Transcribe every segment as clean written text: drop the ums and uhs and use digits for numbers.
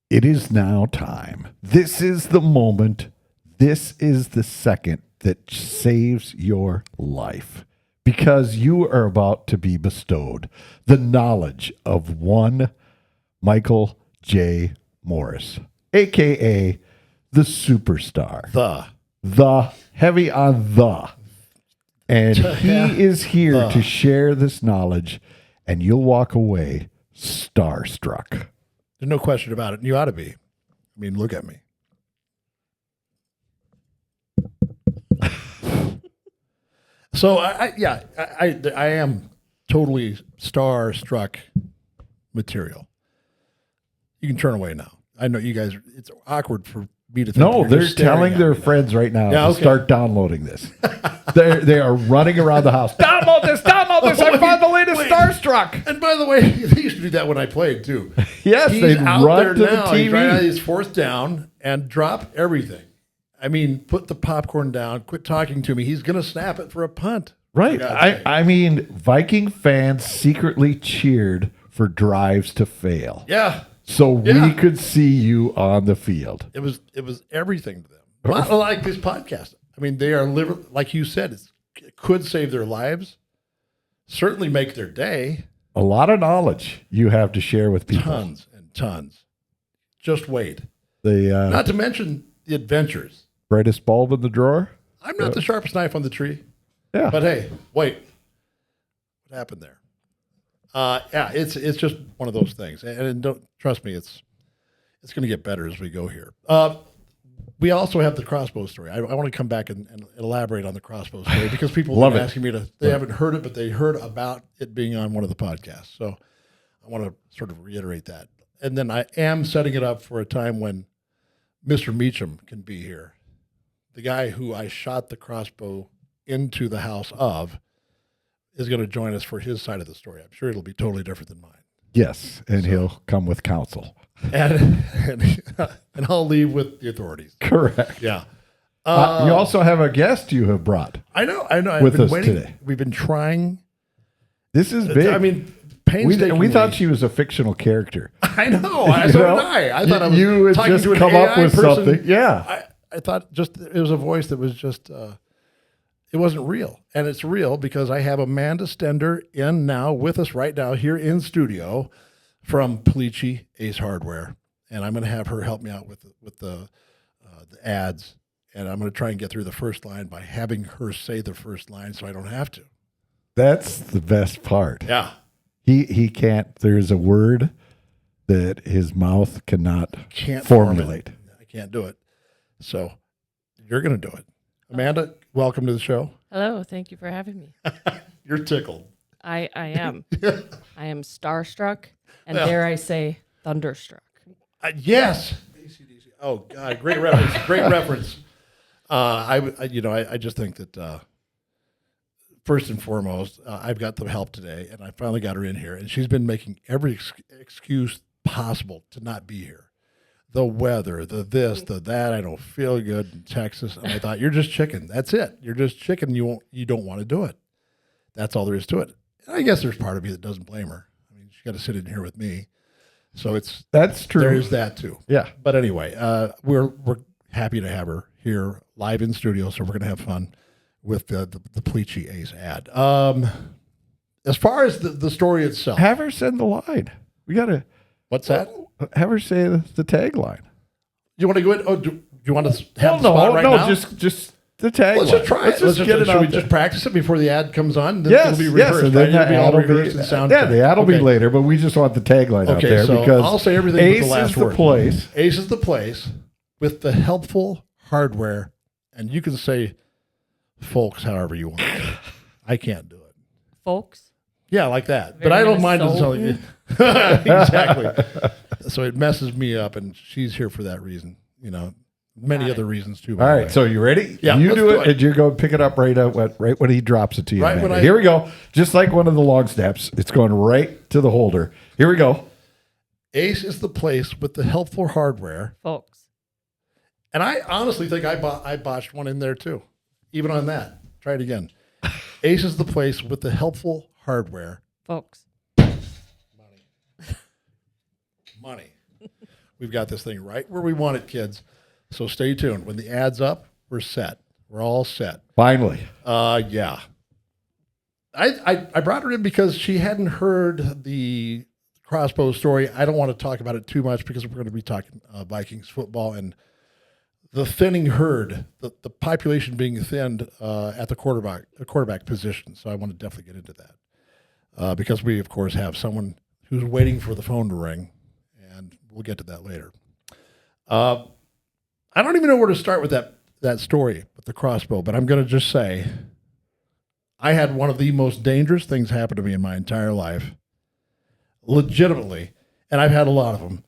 It is now time. This is the moment. This is the second that saves your life, because you are about to be bestowed the knowledge of one Michael J. Morris, a.k.a. the superstar. The heavy on the. And he is here to share this knowledge, and you'll walk away starstruck. There's no question about it. You ought to be. I mean, look at me. So I am totally starstruck material. You can turn away now. I know you guys. It's awkward for me to think. No, they're telling their friends right now to start downloading this. They are running around the house. Download this. I found the latest Starstruck. And by the way, they used to do that when I played too. Yes, they'd run to the TV. He's right out, he's fourth down and drop everything. I mean, put the popcorn down. Quit talking to me. He's going to snap it for a punt. Right. I mean, Viking fans secretly cheered for drives to fail. Yeah. So we could see you on the field. It was everything to them. A lot like this podcast. I mean, they are like you said, it could save their lives. Certainly make their day. A lot of knowledge you have to share with people. Tons and tons. Just wait. Not to mention the adventures. Brightest bulb in the drawer. I'm not the sharpest knife on the tree. Yeah. But hey, wait. What happened there? It's just one of those things. And don't trust me, it's going to get better as we go here. We also have the crossbow story. I want to come back and elaborate on the crossbow story because people have been asking me they haven't heard it, but they heard about it being on one of the podcasts. So I want to sort of reiterate that. And then I am setting it up for a time when Mr. Meacham can be here. The guy who I shot the crossbow into the house of is going to join us for his side of the story. I'm sure it'll be totally different than mine. Yes, and he'll come with counsel. And I'll leave with the authorities. Correct. Yeah. You also have a guest you have brought. I know. With us today. We've been trying. This is big. I mean, painstakingly. We thought she was a fictional character. I know. So did I. I thought I was you would talking just to an come AI up with person. something. Yeah. I thought it was a voice that was just, it wasn't real. And it's real because I have Amanda Stender in now with us right now here in studio from Farmington Ace Hardware. And I'm going to have her help me out with the ads. And I'm going to try and get through the first line by having her say the first line so I don't have to. That's the best part. Yeah. He can't, there's a word that his mouth cannot formulate. I can't do it. So you're going to do it. Amanda, welcome to the show. Hello. Thank you for having me. You're tickled. I am. I am starstruck, and dare I say, thunderstruck. Yes. AC/DC. Oh God, great reference. Great reference. I just think that first and foremost, I've got the help today, and I finally got her in here, and she's been making every excuse possible to not be here. The weather, the this, the that. I don't feel good in Texas, and I thought you're just chicken. That's it. You're just chicken. You don't want to do it. That's all there is to it. And I guess there's part of me that doesn't blame her. I mean, she's got to sit in here with me, so that's true. There's that too. Yeah. But anyway, we're happy to have her here live in studio, so we're gonna have fun with the Farmington Ace ad. As far as the story itself, have her send the line. We gotta. What's that? Have her say the tagline. You want to go in? Oh, do you want to have the spot right now? just the tagline. Let's just try it. Let's get it. Should we just practice it before the ad comes on? Then it'll be rehearsed, and then right? the ad will be sound. Yeah, the ad will be later, but we just want the tagline out there so because I'll say everything Ace with the last is the word. place. Ace is the place with the helpful hardware, and you can say folks however you want. I can't do it. Folks? Yeah, like that. Very but I don't mind it soul. telling you. Exactly. So it messes me up, and she's here for that reason. You know, many other reasons too. All right, so you ready? Yeah, you let's do do it, and you go pick it up right when he drops it to you. Right when Here we go. Just like one of the long snaps, it's going right to the holder. Here we go. Ace is the place with the helpful hardware. Folks. And I honestly think I botched one in there too. Even on that. Try it again. Ace is the place with the helpful hardware. Folks. Money. We've got this thing right where we want it, kids. So stay tuned. When the ad's up, we're set. We're all set. Finally. Yeah. I brought her in because she hadn't heard the crossbow story. I don't want to talk about it too much because we're going to be talking Vikings football and the thinning herd, the population being thinned at the quarterback position. So I want to definitely get into that because we, of course, have someone who's waiting for the phone to ring, and we'll get to that later. I don't even know where to start with that story with the crossbow, but I'm going to just say I had one of the most dangerous things happen to me in my entire life, legitimately, and I've had a lot of them,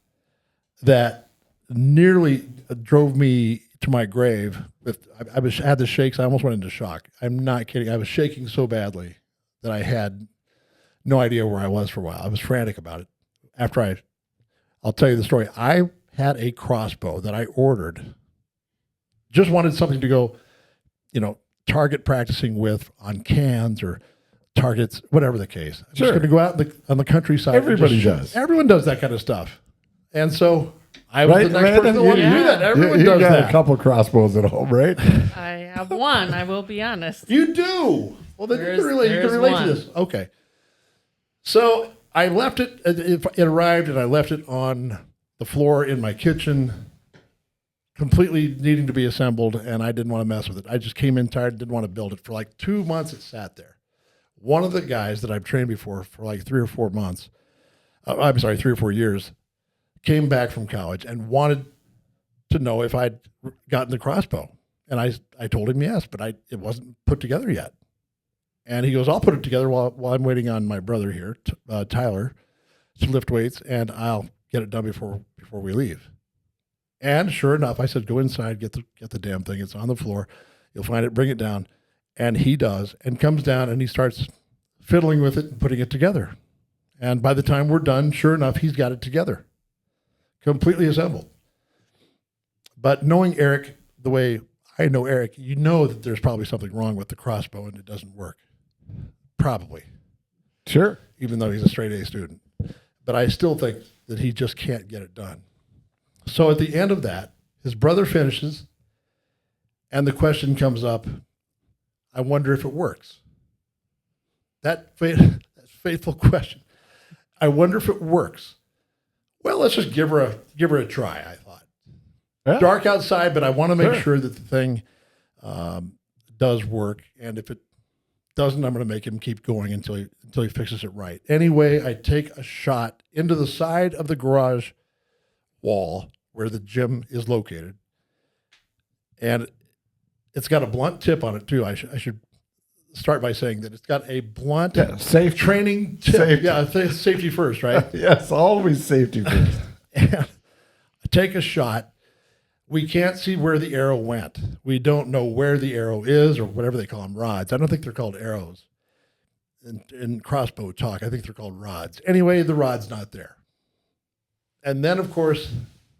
that nearly drove me to my grave. I had the shakes. I almost went into shock. I'm not kidding. I was shaking so badly that I had no idea where I was for a while. I was frantic about it. I'll tell you the story. I had a crossbow that I ordered. Just wanted something to go, target practicing with on cans or targets, whatever the case. I'm just going to go out on the countryside. Everybody does. Everyone does that kind of stuff. And so I was the next person that wanted to do that. Everyone does got that. a couple crossbows at home, right? I have one. I will be honest. You do. Well, then you can relate to this. Okay. So I left it. It arrived, and I left it on the floor in my kitchen, completely needing to be assembled, and I didn't want to mess with it. I just came in tired, didn't want to build it. For like 2 months, it sat there. One of the guys that I've trained before for like 3 or 4 months, 3 or 4 years, came back from college and wanted to know if I'd gotten the crossbow. And I told him yes, but it wasn't put together yet. And he goes, I'll put it together while I'm waiting on my brother here, Tyler, to lift weights, and I'll get it done before we leave. And sure enough, I said, go inside, get the damn thing. It's on the floor. You'll find it, bring it down. And he does, and comes down, and he starts fiddling with it and putting it together. And by the time we're done, sure enough, he's got it together, completely assembled. But knowing Eric the way I know Eric, you know that there's probably something wrong with the crossbow and it doesn't work. Probably. Sure. Even though he's a straight A student. But I still think that he just can't get it done. So at the end of that, his brother finishes, and the question comes up, I wonder if it works. That faithful question. I wonder if it works. Well, let's just give her a try, I thought. Yeah. Dark outside, but I want to make sure that the thing does work. And if it doesn't, I'm going to make him keep going until he fixes it right. Anyway, I take a shot into the side of the garage wall where the gym is located. And it's got a blunt tip on it, too. I should start by saying that it's got a blunt safe training tip. Safety. Yeah, safety first, right? Yes, always safety first. And I take a shot. We can't see where the arrow went. We don't know where the arrow is, or whatever they call them, rods. I don't think they're called arrows. In crossbow talk, I think they're called rods. Anyway, the rod's not there. And then, of course,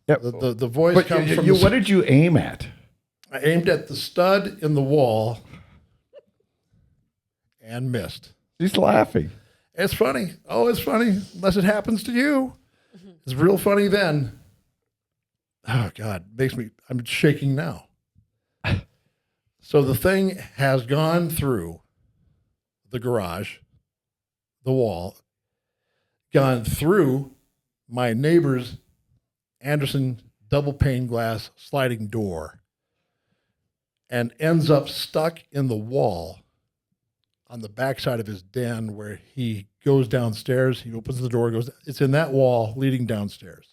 the voice comes from what did you aim at? I aimed at the stud in the wall and missed. He's laughing. It's funny. Oh, it's funny. Unless it happens to you. It's real funny then. Oh, God. I'm shaking now. So the thing has gone through the garage, the wall, gone through my neighbor's Anderson double pane glass sliding door, and ends up stuck in the wall on the backside of his den where he goes downstairs. He opens the door, it's in that wall leading downstairs.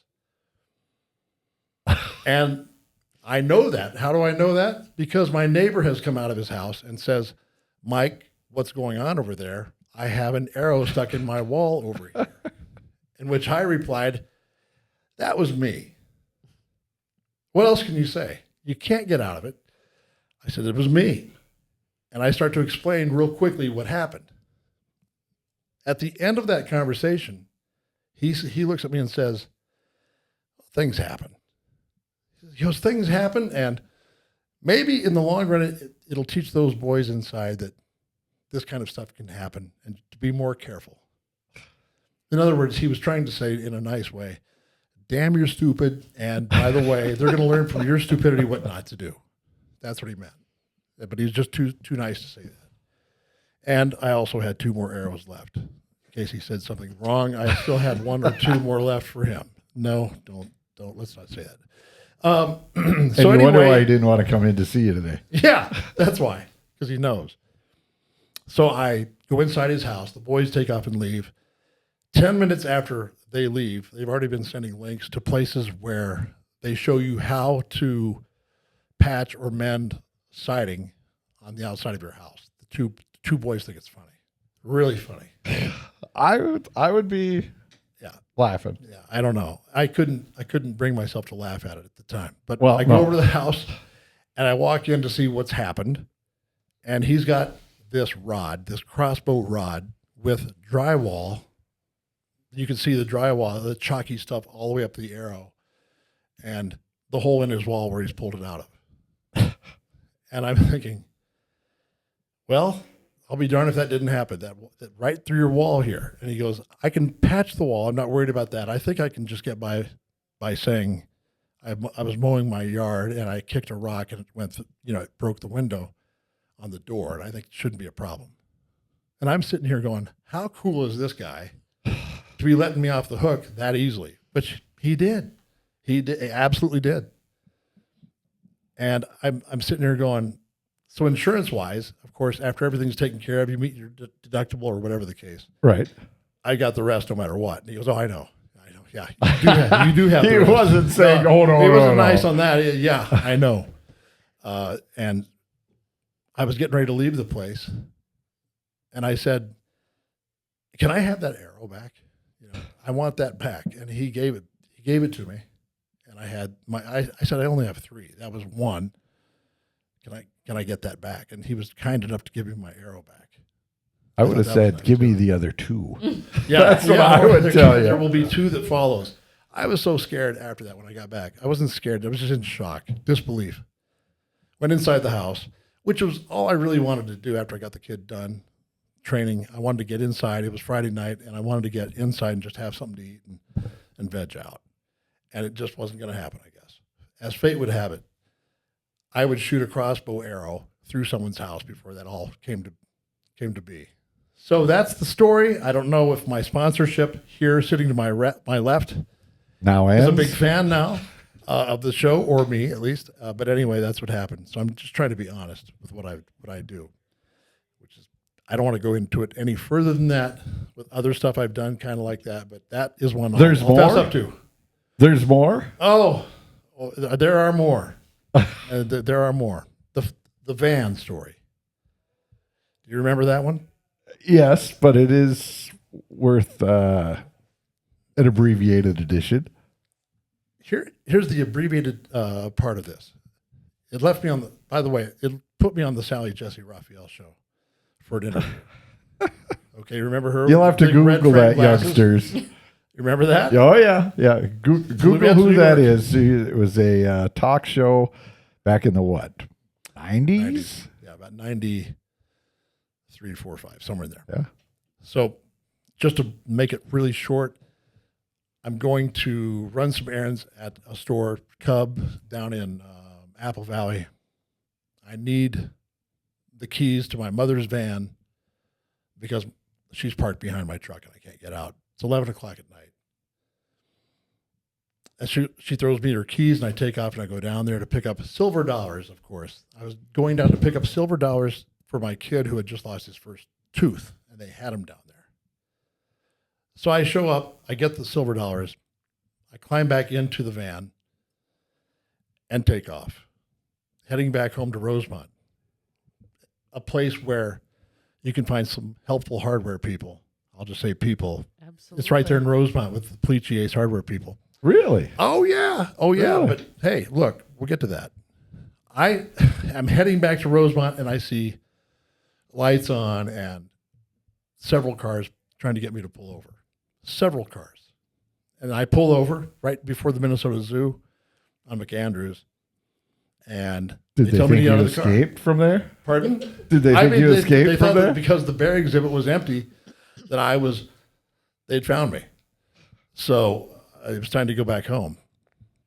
And I know that. How do I know that? Because my neighbor has come out of his house and says, Mike, what's going on over there? I have an arrow stuck in my wall over here. In which I replied, that was me. What else can you say? You can't get out of it. I said, it was me. And I start to explain real quickly what happened. At the end of that conversation, he looks at me and says, things happen. He goes, things happen, and maybe in the long run, it'll teach those boys inside that this kind of stuff can happen and to be more careful. In other words, he was trying to say in a nice way, damn, you're stupid. And by the way, they're going to learn from your stupidity what not to do. That's what he meant. But he was just too nice to say that. And I also had 2 more arrows left. In case he said something wrong, I still had 1 or 2 more left for him. No, don't. Let's not say that. And So you wonder anyway, why he didn't want to come in to see you today. yeah, that's why, because he knows. So I go inside his house. The boys take off and leave. 10 minutes after they leave, they've already been sending links to places where they show you how to patch or mend siding on the outside of your house. The two boys think it's funny, really funny. I would be laughing. Yeah, I don't know. I couldn't bring myself to laugh at it at the time. But Well, I go no. over to the house and I walk in to see what's happened. And he's got this crossbow rod with drywall. You can see the drywall, the chalky stuff all the way up to the arrow, and the hole in his wall where he's pulled it out of. And I'm thinking, well, I'll be darned if that didn't happen. That right through your wall here. And he goes, I can patch the wall. I'm not worried about that. I think I can just get by saying I was mowing my yard and I kicked a rock and it went, it broke the window on the door. And I think it shouldn't be a problem. And I'm sitting here going, how cool is this guy to be letting me off the hook that easily? But he did. He absolutely did. And I'm sitting here going, so insurance-wise, of course, after everything's taken care of, you meet your deductible or whatever the case. Right. I got the rest no matter what. And he goes, oh, I know. Yeah, you do have He the rest. wasn't saying, no, He wasn't no. nice on that. Yeah, I know. And I was getting ready to leave the place. And I said, can I have that arrow back? I want that back. And he gave it to me. And I had I said, I only have 3. That was 1. Can I get that back? And he was kind enough to give me my arrow back. I would have thought that said, was nice give me too. the other 2. Yeah, That's what I would tell you. There will be 2 that follows. I was so scared after that when I got back. I wasn't scared. I was just in shock, disbelief. Went inside the house, which was all I really wanted to do after I got the kid done training. I wanted to get inside. It was Friday night, and I wanted to get inside and just have something to eat and veg out. And it just wasn't going to happen, I guess. As fate would have it, I would shoot a crossbow arrow through someone's house before that all came to be. So that's the story. I don't know if my sponsorship here sitting to my left Now is ends. a big fan now of the show, or me at least. But anyway, that's what happened. So I'm just trying to be honest with what I do, which is I don't want to go into it any further than that with other stuff I've done kind of like that. But that is one There's I'll fess more? up to. There's more? Oh, there are more. There are more. The van story. Do you remember that one? Yes, but it is worth an abbreviated edition. Here's the abbreviated part of this. It left me by the way, it put me on the Sally Jesse Raphael show for an interview. Okay, remember her? You'll have to Big red Google frame that, glasses? youngsters. You remember that? Oh, yeah. Yeah. Google Movie who that York. is. It was a talk show back in the what? 90s? Yeah, about 93, 4, 5, somewhere in there. Yeah. So just to make it really short, I'm going to run some errands at a store, Cub, down in Apple Valley. I need the keys to my mother's van because she's parked behind my truck and I can't get out. It's 11 o'clock at night. And she throws me her keys and I take off and I go down there to pick up silver dollars, of course. I was going down to pick up silver dollars for my kid who had just lost his first tooth, and they had him down there. So I show up, I get the silver dollars, I climb back into the van and take off, heading back home to Rosemount, a place where you can find some helpful hardware people. I'll just say people. Absolutely. It's right there in Rosemount with the Pleachy Ace Hardware people. Really? Oh, yeah. Oh, yeah. Really? But hey, look, we'll get to that. I am heading back to Rosemount and I see lights on and several cars trying to get me to pull over. Several cars. And I pull over right before the Minnesota Zoo on McAndrews. And Did they tell me think to get out you of the car. escaped from there? Pardon? Did they think you escaped they from thought there? that because the bear exhibit was empty, that they'd found me. So it was time to go back home.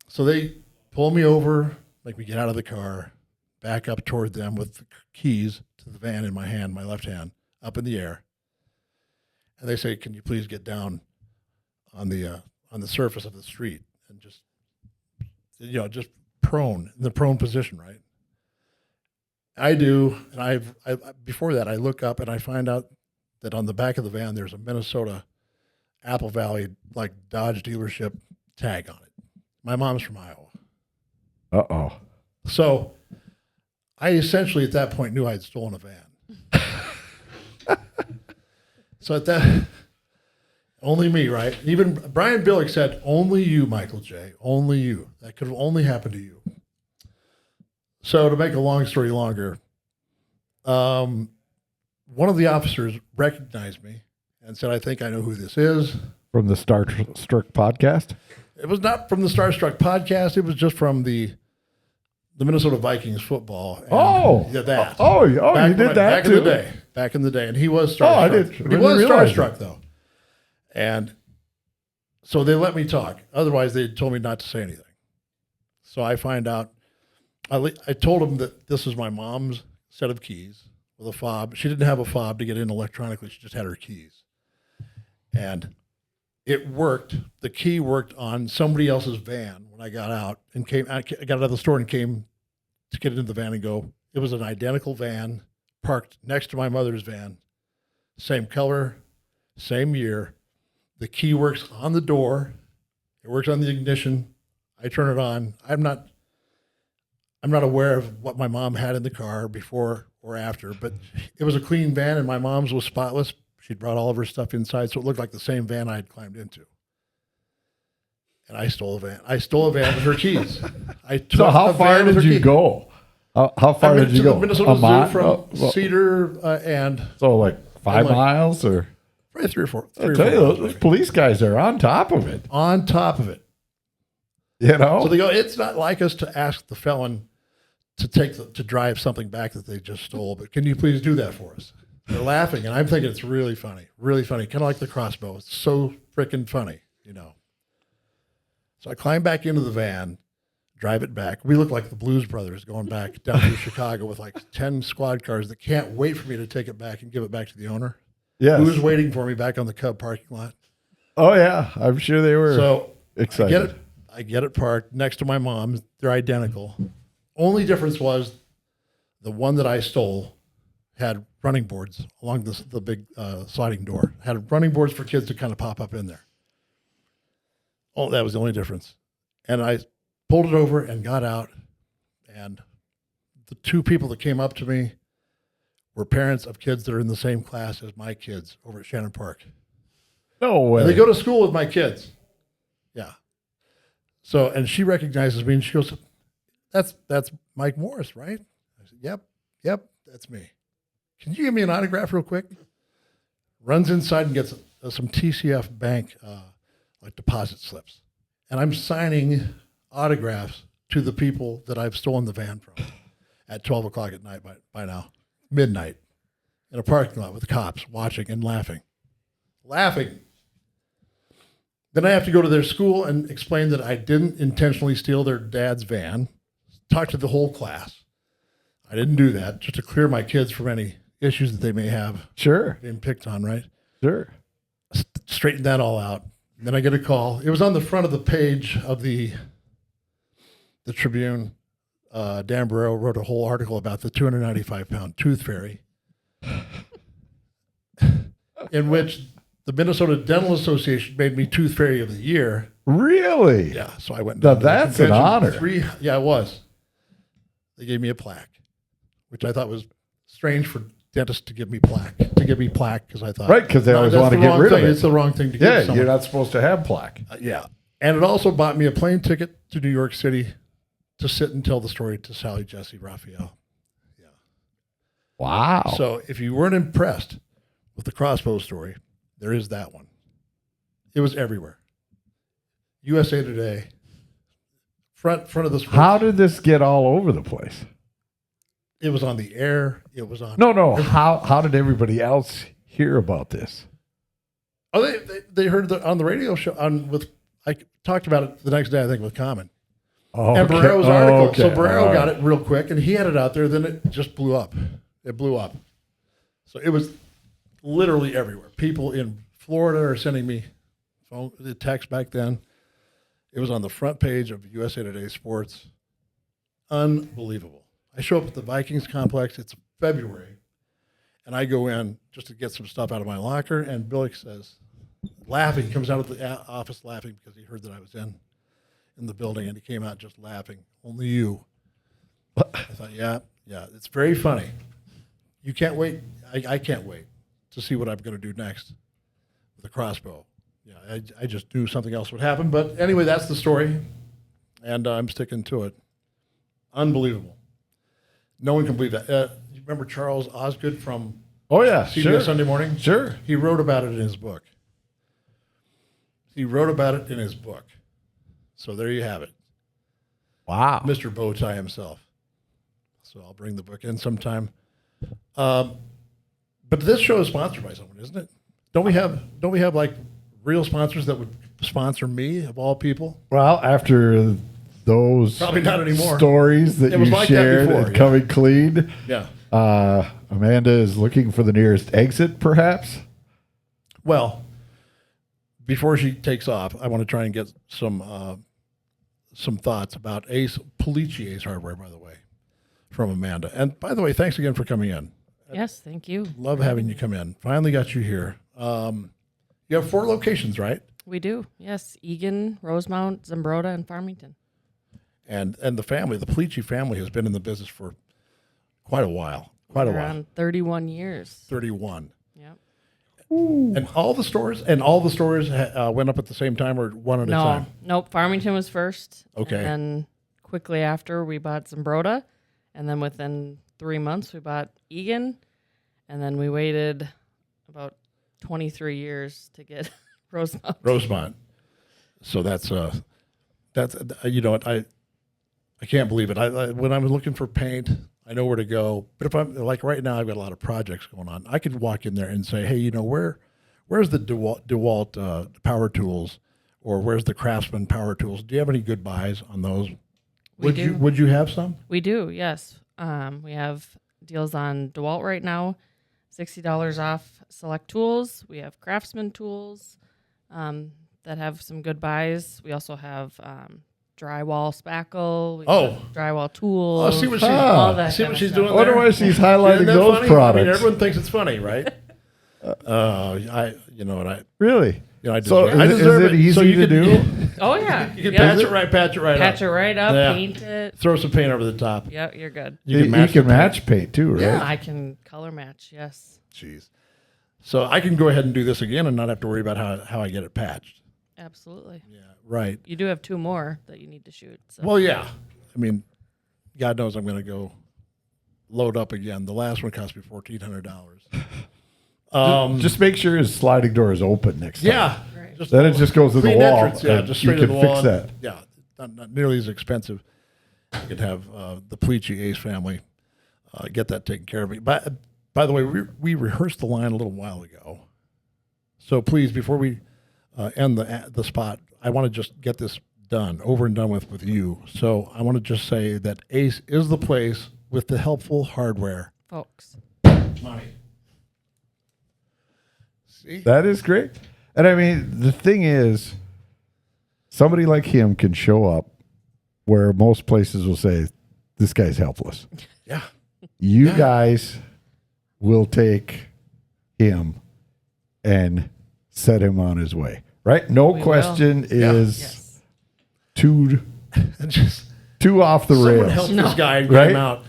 So they pull me over, make me get out of the car, back up toward them with the keys to the van in my hand, my left hand, up in the air. And they say, "Can you please get down on the surface of the street and just prone, in the prone position," right? I do, and I before that I look up and I find out that on the back of the van there's a Minnesota Apple Valley like Dodge dealership tag on it. My mom's from Iowa. Uh-oh. So I essentially at that point knew I had stolen a van. So at that, only me, right? Even Brian Billick said, "Only you, Michael J. Only you. That could have only happened to you." So to make a long story longer, one of the officers recognized me and said, "I think I know who this is." From the Starstruck podcast? It was not from the Starstruck podcast. It was just from the Minnesota Vikings football. And yeah, that. Oh, you did that too? Back in the day. And he was starstruck. Oh, I did. He was starstruck, though. And so they let me talk. Otherwise, they told me not to say anything. So I find out. I told him that this was my mom's set of keys with a fob. She didn't have a fob to get in electronically. She just had her keys. And it worked. The key worked on somebody else's van when I got out and I got out of the store and came to get into the van and go. It was an identical van parked next to my mother's van. Same color, same year. The key works on the door. It works on the ignition. I turn it on. I'm not aware of what my mom had in the car before or after, but it was a clean van and my mom's was spotless. She'd brought all of her stuff inside, so it looked like the same van I had climbed into. And I stole a van. I stole a van with her keys. So how far did you go? How far did you go? The Minnesota Zoo from Cedar and... So like 5 miles or? Probably 3 or 4. I tell you, those police guys are on top of it. On top of it. You know? So they go, it's not like us to ask the felon to drive something back that they just stole, but can you please do that for us? They're laughing, and I'm thinking it's really funny, kind of like the crossbow. It's so freaking funny, you know. So I climb back into the van, drive it back. We look like the Blues Brothers going back down to Chicago with like 10 squad cars that can't wait for me to take it back and give it back to the owner. Yes. Who's waiting for me back on the Cub parking lot. Oh, yeah. I'm sure they were so excited. I get it parked next to my mom's. They're identical. Only difference was the one that I stole had running boards along the big sliding door. Had running boards for kids to kind of pop up in there. Oh, that was the only difference. And I pulled it over and got out. And the 2 people that came up to me were parents of kids that are in the same class as my kids over at Shannon Park. No way. And they go to school with my kids. Yeah. So, and she recognizes me and she goes, that's Mike Morris, right? I said, yep, that's me. Can you give me an autograph real quick? Runs inside and gets some TCF Bank like deposit slips. And I'm signing autographs to the people that I've stolen the van from at 12 o'clock at night by now, midnight, in a parking lot with cops watching and laughing. Then I have to go to their school and explain that I didn't intentionally steal their dad's van, talk to the whole class. I didn't do that, just to clear my kids from any issues that they may have. Sure. Being picked on, right? Sure. Straighten that all out. And then I get a call. It was on the front of the page of the Tribune. Dan Barreau wrote a whole article about the 295-pound tooth fairy, in which the Minnesota Dental Association made me Tooth Fairy of the Year. Really? Yeah. So I went. Now that's an honor. Yeah, it was. They gave me a plaque, which I thought was strange for dentists to give me plaque. Because I thought. Right, because they always want to get rid of it. It's the wrong thing to give someone. You're not supposed to have plaque. Yeah. And it also bought me a plane ticket to New York City to sit and tell the story to Sally Jesse Raphael. Yeah. Wow. So if you weren't impressed with the crossbow story, there is that one. It was everywhere. USA Today, front of the. How did this get all over the place? It was on the air. It was on. No. How did everybody else hear about this? Oh, they heard on the radio show I talked about it the next day, I think, with Common. Oh, And Barrero's article. So okay. Barrero got it real quick, and he had it out there. Then it just blew up. It blew up. So it was literally everywhere. People in Florida are sending me text back then. It was on the front page of USA Today Sports. Unbelievable. I show up at the Vikings complex. It's February. And I go in just to get some stuff out of my locker. And Billy says, laughing, he comes out of the office laughing because he heard that I was in the building. And he came out just laughing. Only you. I thought, yeah, it's very funny. You can't wait. I can't wait to see what I'm going to do next with the crossbow. Yeah, I just knew something else would happen. But anyway, that's the story. And I'm sticking to it. Unbelievable. No one can believe that. You remember Charles Osgood from Oh, yeah. CBS Sure. Sunday Morning? Sure. He wrote about it in his book. So there you have it. Wow. Mr. Bowtie himself. So I'll bring the book in sometime. But this show is sponsored by someone, isn't it? Don't we have like real sponsors that would sponsor me of all people? Well, after those Probably not anymore. stories that It was you like that shared before, and yeah. coming clean, Yeah. Amanda is looking for the nearest exit, perhaps. Well, before she takes off, I want to try and get some thoughts about Pulici Ace Hardware, by the way, from Amanda. And by the way, thanks again for coming in. Yes, thank you. Love having you come in. Finally got you here. You have 4 locations, right? We do. Yes, Egan, Rosemount, Zumbrota, and Farmington. And the family, the Pulici family, has been in the business for quite a while. Around 31 years. 31. Yep. And all the stores went up at the same time or one at a time? Nope. Farmington was first. Okay. And then quickly after, we bought Zumbrota. And then within 3 months, we bought Egan. And then we waited about 23 years to get Rosemount. So that's you know what, I can't believe it. I when I'm looking for paint, I know where to go. But if I'm like right now, I've got a lot of projects going on. I could walk in there and say, hey, you know, where's the DeWalt power tools, or where's the Craftsman power tools? Do you have any good buys on those? Would you have some? We do, yes. We have deals on DeWalt right now, $60 off select tools. We have Craftsman tools that have some good buys. We also have drywall spackle. Drywall tools. Oh, see what all that see kind what of she's stuff. doing I wonder there? why she's highlighting Isn't that those funny? products. I mean, everyone thinks it's funny, right? You know what I Really? I So deserve, I is deserve it easy So you to could do? Oh, yeah. You can Yep. patch it right up. Patch it right up, Yeah. paint it. Throw some paint over the top. Yep, you're good. You can the match paint too, right? Yeah. I can color match, yes. Jeez. So I can go ahead and do this again and not have to worry about how I get it patched. Absolutely. Yeah, right. You do have 2 more that you need to shoot. So. Well, yeah. I mean, God knows I'm going to go load up again. The last one cost me $1,400. Just make sure his sliding door is open next time. Yeah. Right. Then Then it just goes to the clean wall. entrance, yeah, and just you straight to can the fix wall. that. Yeah, not nearly as expensive. You could have the Pulici Ace family get that taken care of. By the way, we rehearsed the line a little while ago. So please, before we end the spot, I want to just get this done, over and done with you. So I want to just say that Ace is the place with the helpful hardware. Folks. Money. See? That is great. And I mean, the thing is, somebody like him can show up where most places will say, this guy's helpless. Yeah. You guys will take him and set him on his way, right? No We question is Yes. too And just off the someone rails. help this guy get Right? him out.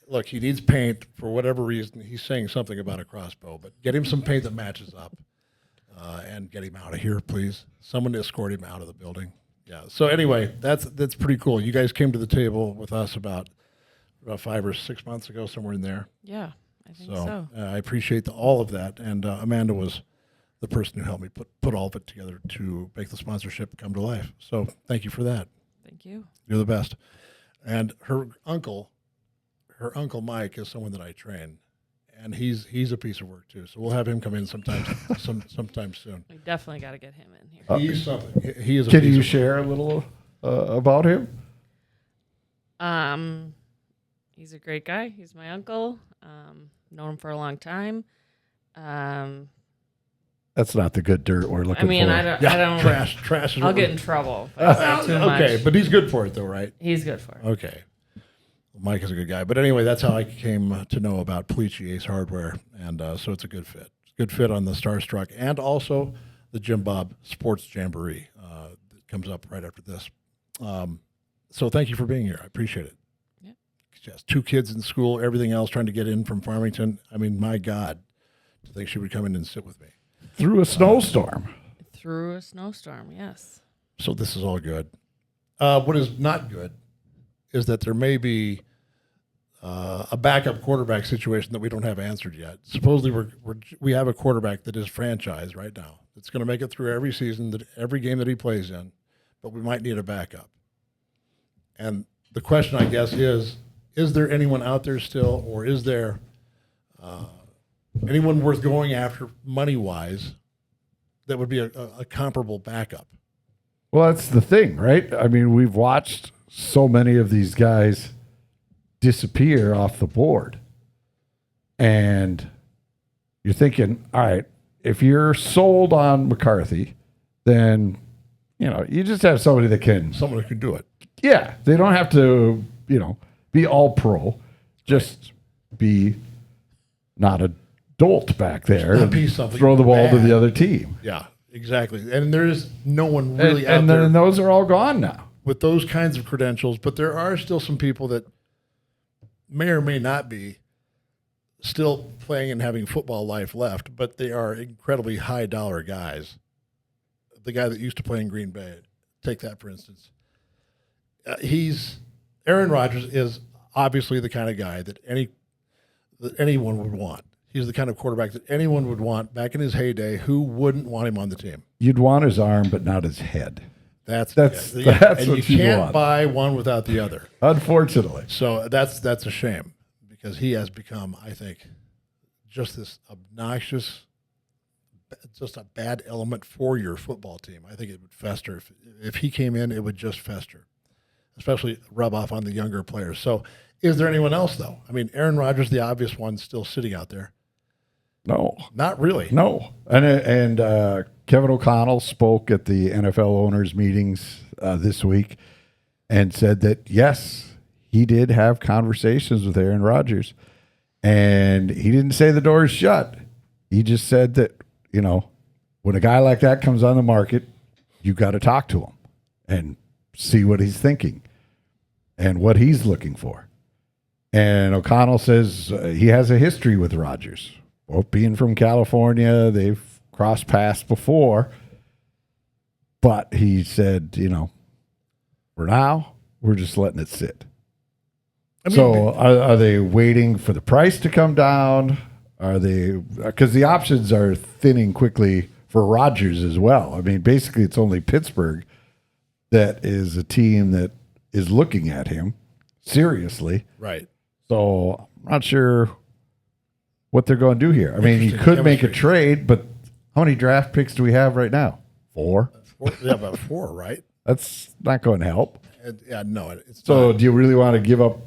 Look, he needs paint for whatever reason. He's saying something about a crossbow, but get him some paint that matches up, and get him out of here, please. Someone escort him out of the building. Yeah. So anyway, that's pretty cool. You guys came to the table with us about 5 or 6 months ago, somewhere in there. Yeah, I think so. I appreciate all of that, and Amanda was the person who helped me put all of it together to make the sponsorship come to life. So thank you for that. Thank you. You're the best. And her uncle Mike is someone that I train, and he's a piece of work too. So we'll have him come in sometime soon. We definitely got to get him in here. He's something. He is. A Can piece you of share a little about him? He's a great guy. He's my uncle. Known him for a long time. That's not the good dirt we're looking for. I don't. Trash. I'll get in trouble if I say too much. Okay, but he's good for it though, right? He's good for it. Okay. Well, Mike is a good guy. But anyway, that's how I came to know about Pleachy Ace Hardware. And so it's a good fit. Good fit on the Starstruck and also the Jim Bob Sports Jamboree that comes up right after this. So thank you for being here. I appreciate it. Yeah. She has 2 kids in school, everything else, trying to get in from Farmington. I mean, my God, to think she would come in and sit with me. Through a snowstorm. Through a snowstorm, yes. So this is all good. What is not good is that there may be a backup quarterback situation that we don't have answered yet. Supposedly we have a quarterback that is franchised right now. That's going to make it through every season, that every game that he plays in, but we might need a backup. And the question, I guess, is there anyone out there still, or is there anyone worth going after money-wise that would be a comparable backup? Well, that's the thing, right? I mean, we've watched so many of these guys disappear off the board. And you're thinking, all right, if you're sold on McCarthy, then, you just have somebody that can. Someone who can do it. Yeah, they don't have to, be all pro. Just be not a dolt back there Just and be something throw the ball to bad. the other team. Yeah, exactly. And there is no one really out And there then those are all gone now. with those kinds of credentials, but there are still some people that may or may not be still playing and having football life left, but they are incredibly high dollar guys. The guy that used to play in Green Bay, take that for instance. Aaron Rodgers is obviously the kind of guy that anyone would want. He's the kind of quarterback that anyone would want back in his heyday. Who wouldn't want him on the team? You'd want his arm, but not his head. That's That's and what you you can't want. buy one without the other. Unfortunately. So that's a shame because he has become, I think, just this obnoxious, just a bad element for your football team. I think it would fester. If he came in, it would just fester, especially rub off on the younger players. So is there anyone else, though? I mean, Aaron Rodgers, the obvious one, still sitting out there. No. Not really. No. And Kevin O'Connell spoke at the NFL owners meetings this week and said that, yes, he did have conversations with Aaron Rodgers. And he didn't say the door is shut. He just said that, when a guy like that comes on the market, you got to talk to him and see what he's thinking and what he's looking for. And O'Connell says he has a history with Rodgers. Both being from California, they've crossed paths before. But he said, for now, we're just letting it sit. Are they waiting for the price to come down? Are they, because the options are thinning quickly for Rodgers as well. I mean, basically, it's only Pittsburgh that is a team that is looking at him seriously. Right. So I'm not sure what they're going to do here. I mean, you could make a trade, but how many draft picks do we have right now? 4? Yeah, about 4, right? That's not going to help. No, it's So not. do you really want to give up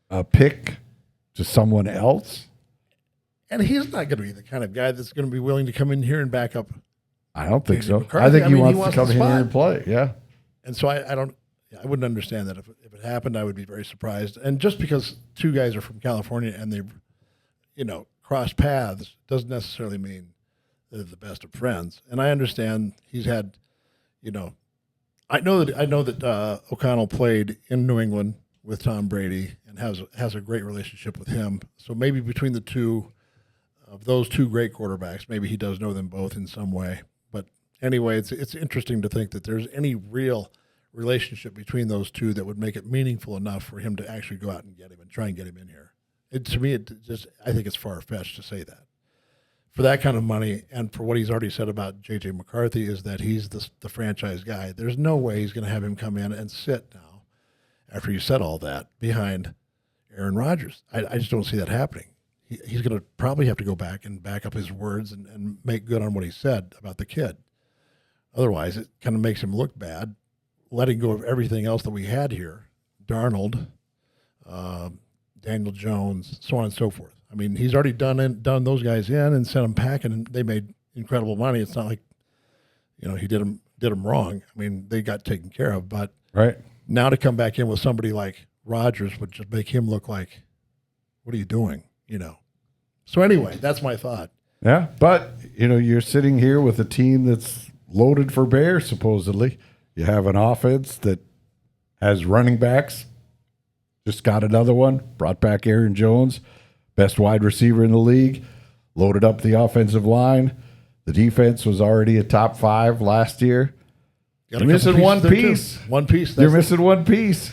a pick to someone else? And he's not going to be the kind of guy that's going to be willing to come in here and back up. I don't think so. McCarthy, I think he he wants wants to come the in here spot. and play. Yeah. And so I wouldn't understand that. If it happened, I would be very surprised. And just because 2 guys are from California and they, cross paths doesn't necessarily mean they're the best of friends. And I understand he's had, I know that O'Connell played in New England with Tom Brady and has a great relationship with him. So maybe between the two of those 2 great quarterbacks, maybe he does know them both in some way. But anyway, it's interesting to think that there's any real relationship between those 2 that would make it meaningful enough for him to actually go out and get him and try and get him in here. To me, I think it's far-fetched to say that. For that kind of money and for what he's already said about J.J. McCarthy is that he's the franchise guy. There's no way he's going to have him come in and sit now after you said all that behind Aaron Rodgers. I just don't see that happening. he's going to probably have to go back and back up his words and make good on what he said about the kid. Otherwise, it kind of makes him look bad, letting go of everything else that we had here. Darnold, Daniel Jones, so on and so forth. I mean, he's already done those guys in and sent them packing, and they made incredible money. It's not like, he did them wrong. I mean, they got taken care of. But Right. now to come back in with somebody like Rodgers would just make him look like, what are you doing? So anyway, that's my thought. Yeah, but you're sitting here with a team that's loaded for bear. Supposedly, you have an offense that has running backs. Just got another one. Brought back Aaron Jones, best wide receiver in the league. Loaded up the offensive line. The defense was already a top 5 last year. Got You're a couple missing one pieces there, piece. too. One piece. You're missing one piece.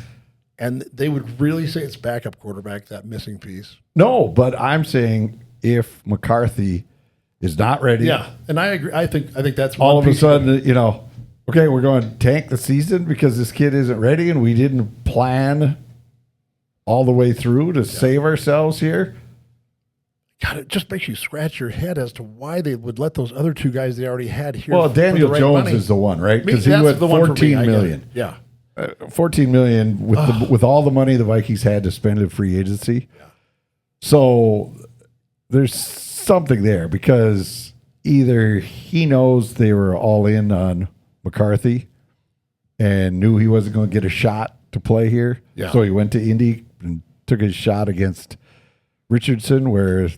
And they would really say it's backup quarterback, that missing piece. No, but I'm saying if McCarthy is not ready, Yeah, and I agree. I think that's all one of a piece sudden, okay, we're going to tank the season because this kid isn't ready and we didn't plan all the way through to save ourselves here. God, it just makes you scratch your head as to why they would let those other 2 guys they already had here. Well, for the Daniel right Jones money. is the one, right? Because he That's went the one for me. 14 I get it. million. Yeah. 14 million with all the money the Vikings had to spend in free agency. Yeah. So there's something there because either he knows they were all in on McCarthy and knew he wasn't going to get a shot to play here. Yeah. So he went to Indy and took his shot against Richardson, where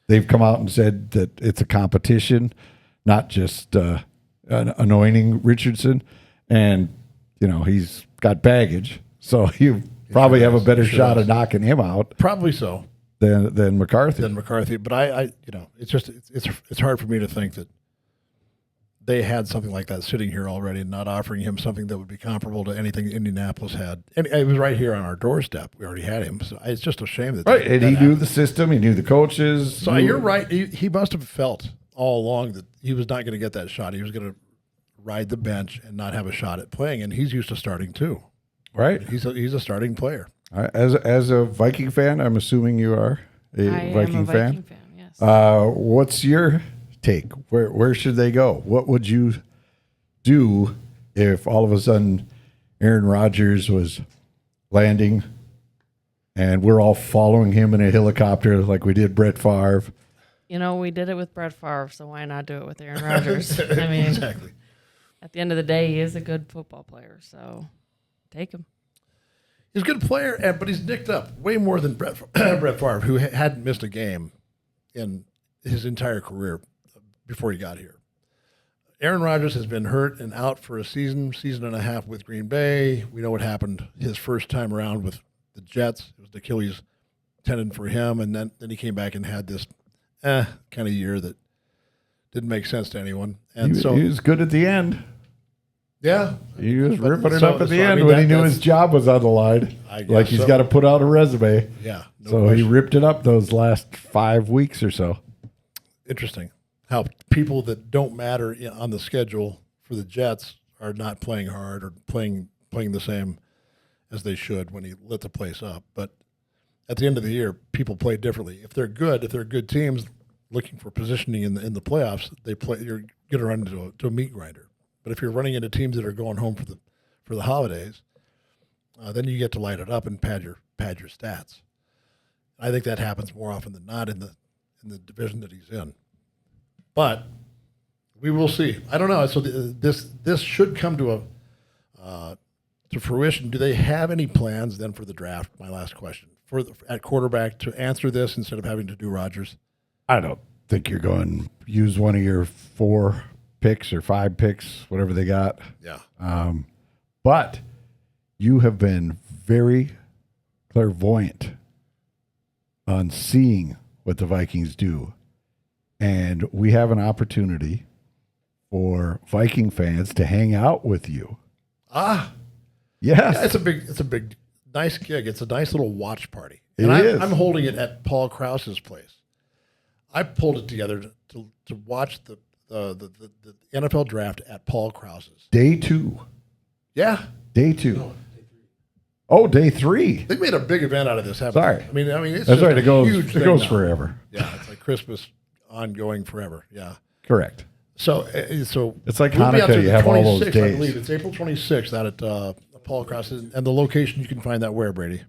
they've come out and said that it's a competition, not just anointing Richardson. And, he's got baggage. So you probably have a better shot of knocking him out Probably so. than McCarthy. Than McCarthy. But I it's just it's hard for me to think that they had something like that sitting here already and not offering him something that would be comparable to anything Indianapolis had. And it was right here on our doorstep. We already had him. So it's just a shame that Right, that and he knew happened. the system. He knew the coaches. So you're right. He must have felt all along that he was not going to get that shot. He was going to ride the bench and not have a shot at playing. And he's used to starting too. Right. He's a starting player. As a Viking fan, I'm assuming you are a I Viking am a fan. Viking fan, yes. What's your take? Where should they go? What would you do if all of a sudden Aaron Rodgers was landing and we're all following him in a helicopter like we did Brett Favre? We did it with Brett Favre, so why not do it with Aaron Rodgers? I mean, Exactly. at the end of the day, he is a good football player, so take him. He's a good player, but he's nicked up way more than Brett Favre, who hadn't missed a game in his entire career before he got here. Aaron Rodgers has been hurt and out for a season and a half with Green Bay. We know what happened his first time around with the Jets. It was the Achilles tendon for him, and then he came back and had this kind of year that didn't make sense to anyone. And He was good at the end. yeah, He was But- ripping it so- up at the so, I end mean, when he that- knew that's- his job was on the line. I guess Like he's so. got to put out a resume. yeah. No So he question. ripped it up those last 5 weeks or so. Interesting how people that don't matter on the schedule for the Jets are not playing hard or playing the same as they should when he lit the place up. But at the end of the year, people play differently. If they're good teams looking for positioning in the playoffs, you're going to run into a meat grinder. But if you're running into teams that are going home for the holidays, then you get to light it up and pad your stats. I think that happens more often than not in the division that he's in. But we will see. I don't know. So this should come to fruition. Do they have any plans then for the draft? My last question at quarterback to answer this instead of having to do Rodgers. I don't think you're going to use one of your 4 picks or 5 picks, whatever they got. Yeah. But you have been very clairvoyant on seeing what the Vikings do. And we have an opportunity for Viking fans to hang out with you. Yes. Yes. Yeah, it's a big, nice gig. It's a nice little watch party. It And is. I'm holding it at Paul Krause's place. I pulled it together to watch the NFL draft at Paul Krause's. Day 2. Yeah. Day 2. Oh, day 3. They made a big event out of this, haven't Sorry. they? I mean, it's That's just right. a It goes. huge It thing goes now. forever. Yeah, it's like Christmas ongoing forever. Yeah. Correct. So It's like we'll be out Hanukkah, there you the have all those 26th, I days. believe it's April 26th out at Paul Cross, and the location you can find that where, Brady?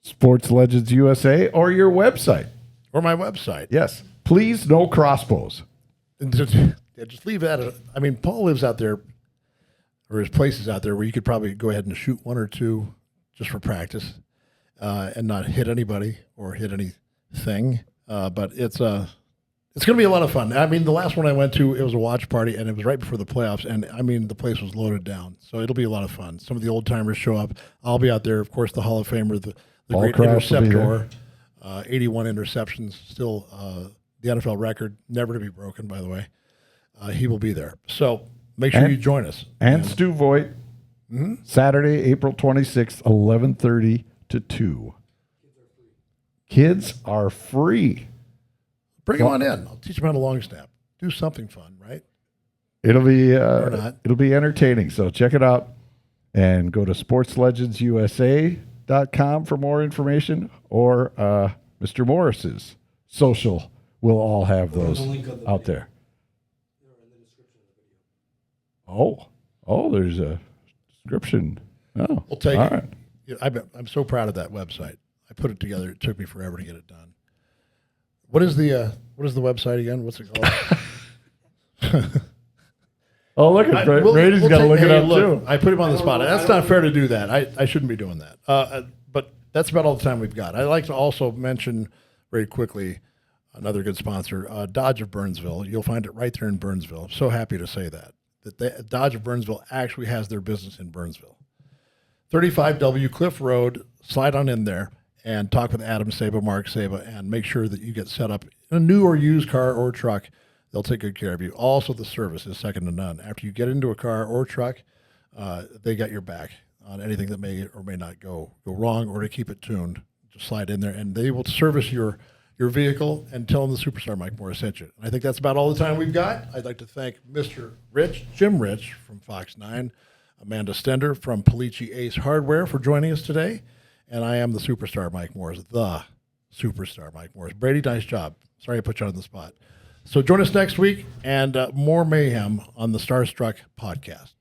Sports Legends USA or your website. Or my website. Yes. Please, no crossbows. And just leave that. I mean, Paul lives out there, or his place is out there where you could probably go ahead and shoot 1 or 2 just for practice, and not hit anybody or hit anything. But it's going to be a lot of fun. I mean, the last one I went to, it was a watch party, and it was right before the playoffs, and I mean, the place was loaded down. So it'll be a lot of fun. Some of the old timers show up. I'll be out there, of course, the Hall of Famer, the Paul great Kraus will be interceptor, 81 interceptions, still the NFL record, never to be broken, by the way. He will be there. So make sure you join us. And Stu Voigt, Saturday, April 26th, 11:30 to 2. Kids are free. Bring them on in. I'll teach them how to long snap. Do something fun, right? It'll be not. it'll be entertaining. So check it out and go to sportslegendsusa.com for more information, or Mr. Morris's social. We'll all have those out there. Oh, there's a description. Oh, We'll take all it. right. Yeah, I'm so proud of that website. I put it together. It took me forever to get it done. What is the website again? What's it called? Oh, look at Brady's got to look it up too. I put him on the spot. That's not fair to do that. I shouldn't be doing that. But that's about all the time we've got. I'd like to also mention very quickly another good sponsor, Dodge of Burnsville. You'll find it right there in Burnsville. I'm so happy to say that Dodge of Burnsville actually has their business in Burnsville. 35W Cliff Road. Slide on in there and talk with Adam Saba, Mark Saba, and make sure that you get set up in a new or used car or truck. They'll take good care of you. Also, the service is second to none. After you get into a car or truck, they got your back on anything that may or may not go wrong, or to keep it tuned. Just slide in there, and they will service your vehicle and tell them the Superstar Mike Morris sent you. And I think that's about all the time we've got. I'd like to thank Mr. Jim Rich from Fox 9, Amanda Stender from Polici Ace Hardware for joining us today. And I am the Superstar Mike Morris, the Superstar Mike Morris. Brady, nice job. Sorry I put you on the spot. So join us next week and more mayhem on the Starstruck podcast.